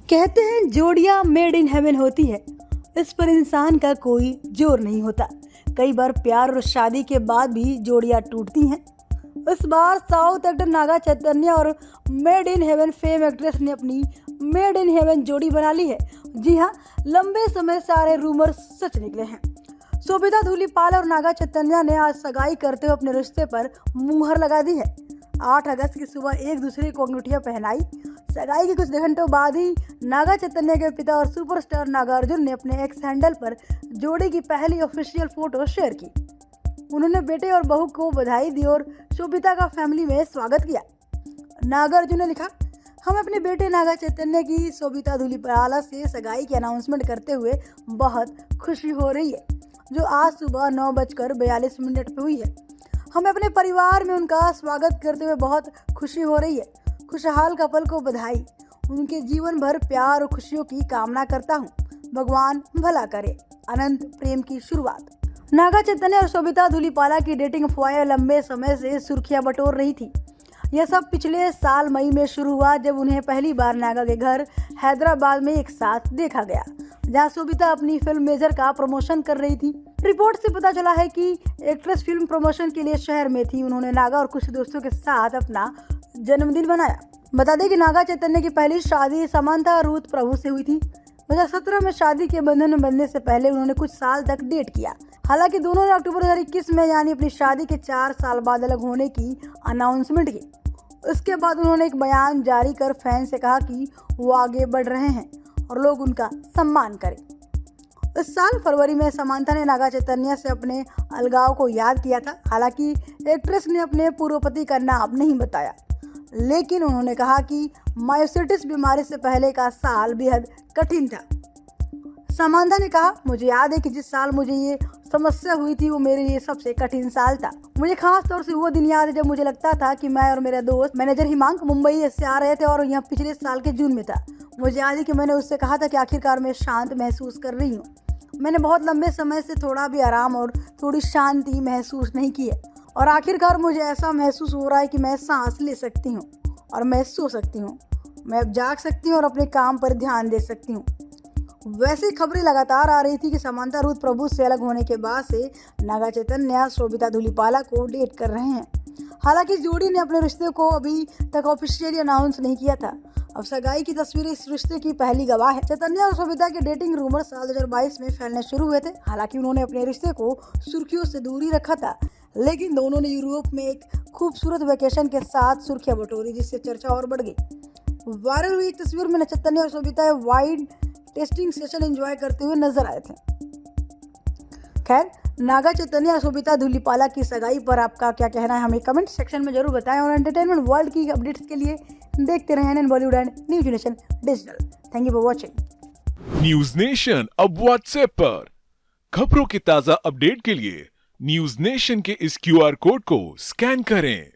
कहते हैं जोड़ियां made in heaven होती है। इस पर इंसान का कोई जोर नहीं होता। कई बार प्यार और शादी के बाद भी जोड़ियां टूटती हैं। इस बार साउथ एक्टर नागा चैतन्य और made in heaven fame actress ने अपनी मेड इन हेवन जोड़ी बना ली है। जी हाँ, लंबे समय से आ रहे रूमर सच निकले हैं। शोभिता धूलिपाल और नागा चैतन्य ने आज सगाई करते हुए अपने रिश्ते पर मुहर लगा दी है। 8 अगस्त की सुबह एक दूसरे को अंगूठियां पहनाई। सगाई के कुछ घंटों बाद ही नागा चैतन्य के पिता और सुपरस्टार नागार्जुन ने अपने एक्स हैंडल पर जोड़ी की पहली ऑफिशियल फोटो शेयर की। उन्होंने बेटे और बहू को बधाई दी और शोभिता का फैमिली में स्वागत किया। नागार्जुन ने लिखा, हम अपने बेटे नागा चैतन्य की शोभिता धूलिपाला से सगाई की अनाउंसमेंट करते हुए बहुत खुशी हो रही है, जो आज सुबह 9:42 पर हुई है। हमें अपने परिवार में उनका स्वागत करते हुए बहुत खुशी हो रही है। खुशहाल कपल को बधाई। उनके जीवन भर प्यार और खुशियों की कामना करता हूँ। भगवान भला करे। अनंत प्रेम की शुरुआत। नागा चैतन्य और शोभिता धूलिपाला की डेटिंग अफवाहें लंबे समय से सुर्खियां बटोर रही थी। यह सब पिछले साल मई में शुरू हुआ, जब उन्हें पहली बार नागा के घर हैदराबाद में एक साथ देखा गया, जहां शोभिता अपनी फिल्म मेजर का प्रमोशन कर रही थी। रिपोर्ट से पता चला है कि एक्ट्रेस फिल्म प्रमोशन के लिए शहर में थी। उन्होंने नागा और कुछ दोस्तों के साथ अपना जन्मदिन मनाया। बता दें कि नागा चैतन्य की पहली शादी समांथा रूथ प्रभु से हुई थी। 2017 में शादी के बंधन में बंधने से पहले उन्होंने कुछ साल तक डेट किया। हालांकि दोनों ने अक्टूबर 2021 में यानी अपनी शादी के 4 साल बाद अलग होने की अनाउंसमेंट की। उसके बाद उन्होंने एक बयान जारी कर फैन से कहा कि वो आगे बढ़ रहे हैं और लोग उनका सम्मान करें। इस साल फरवरी में समांथा ने नागा चैतन्य से अपने अलगाव को याद किया था। हालांकि एक्ट्रेस ने अपने पूर्व पति का नाम नहीं बताया, लेकिन उन्होंने कहा कि मायोसिटिस बीमारी से पहले का साल बेहद कठिन था। समांथा ने कहा, मुझे याद है कि जिस साल मुझे ये समस्या हुई थी वो मेरे लिए सबसे कठिन साल था। मुझे खास तौर से वो दिन याद है जब मुझे लगता था कि मैं और मेरा दोस्त मैनेजर हिमांक मुंबई से आ रहे थे और यह पिछले साल के जून में था। मुझे याद है कि मैंने उससे कहा था कि आखिरकार मैं शांत महसूस कर रही हूँ। मैंने बहुत लंबे समय से थोड़ा भी आराम और थोड़ी शांति महसूस नहीं की है और आखिरकार मुझे ऐसा महसूस हो रहा है कि मैं सांस ले सकती हूँ और मैं सो सकती हूँ। मैं अब जाग सकती हूँ और अपने काम पर ध्यान दे सकती हूँ। वैसे खबरें लगातार आ रही थी कि समांथा रूथ प्रभु से अलग होने के बाद से नागा चैतन्य शोभिता धूलिपाला को डेट कर रहे हैं। हालांकि जोड़ी ने अपने रिश्ते को अभी तक ऑफिशियली अनाउंस नहीं किया था। अब सगाई की तस्वीरें इस रिश्ते की पहली गवाह है। चैतन्य और शोभिता के डेटिंग रूमर साल 2022 में फैलने शुरू हुए थे। हालांकि उन्होंने अपने रिश्ते को सुर्खियों से दूरी रखा था, लेकिन दोनों ने यूरोप में एक खूबसूरत वेकेशन के साथ सुर्खियां बटोरी, जिससे चर्चा और बढ़ गई। वायरल हुई एक तस्वीर में चैतन्य और Sobhita wide testing session enjoy करते हुए नजर आए थे। खैर, नागा चैतन्य और शोभिता धूलिपाला की सगाई पर आपका क्या कहना है, हमें कमेंट सेक्शन में जरूर बताएं और एंटरटेनमेंट वर्ल्ड की अपडेट्स के लिए देखते रहें NN Bollywood and news nation digital. Thank you for watching. News nation अब व्हाट्सएप पर खबरों की ताजा अपडेट के लिए न्यूज नेशन के इस क्यूआर कोड को स्कैन करें।